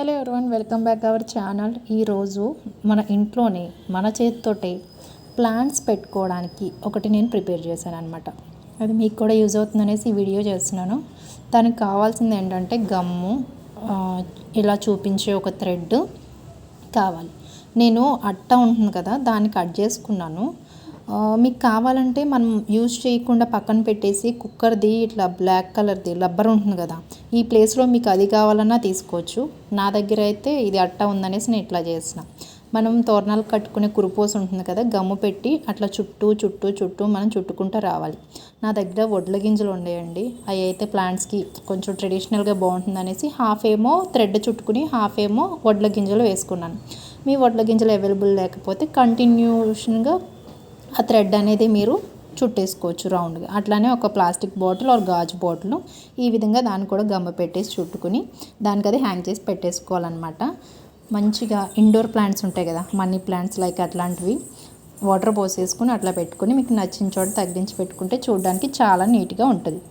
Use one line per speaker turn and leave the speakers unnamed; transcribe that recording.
Hello everyone, welcome back our channel. ఈరోజు మన ఇంట్లోనే మన చేతితోటే ప్లాంట్స్ పెట్టుకోవడానికి ఒకటి నేను ప్రిపేర్ చేశాను అనమాట. అది మీకు కూడా యూజ్ అవుతుందనేసి ఈ వీడియో చేస్తున్నాను. దానికి కావాల్సింది ఏంటంటే గమ్ము, ఇలా చూపించే ఒక థ్రెడ్ కావాలి. నేను అట్ట ఉంటుంది కదా, దాన్ని కట్ చేసుకున్నాను. మీకు కావాలంటే మనం యూజ్ చేయకుండా పక్కన పెట్టేసి కుక్కర్ది ఇట్లా బ్లాక్ కలర్ది రబ్బర్ ఉంటుంది కదా, ఈ ప్లేస్లో మీకు అది కావాలన్నా తీసుకోవచ్చు. నా దగ్గర అయితే ఇది అట్ట ఉందనేసి నేను ఇట్లా చేసిన. మనం తోరణాలు కట్టుకునే కురుపోసు ఉంటుంది కదా, గమ్ము పెట్టి అట్లా చుట్టూ మనం చుట్టుకుంటూ రావాలి. నా దగ్గర వడ్ల గింజలు ఉండేయండి, అవి అయితే ప్లాంట్స్కి కొంచెం ట్రెడిషనల్గా బాగుంటుంది అనేసి హాఫ్ ఏమో థ్రెడ్ చుట్టుకుని హాఫ్ ఏమో వడ్ల గింజలు వేసుకున్నాను. మీ వడ్ల గింజలు అవైలబుల్ లేకపోతే కంటిన్యూషన్గా ఆ థ్రెడ్ అనేది మీరు చుట్టేసుకోవచ్చు రౌండ్గా. అట్లానే ఒక ప్లాస్టిక్ బాటిల్ ఆర్ గాజు బాటిల్ ఈ విధంగా దాన్ని కూడా గమ్మ పెట్టేసి చుట్టుకుని దానికి అది హ్యాంగ్ చేసి పెట్టేసుకోవాలన్నమాట. మంచిగా ఇండోర్ ప్లాంట్స్ ఉంటాయి కదా, మనీ ప్లాంట్స్ లైక్ అట్లాంటివి వాటర్ పోసేసుకుని అట్లా పెట్టుకుని మీకు నచ్చిన చోట తగిలించి పెట్టుకుంటే చూడడానికి చాలా నీట్గా ఉంటుంది.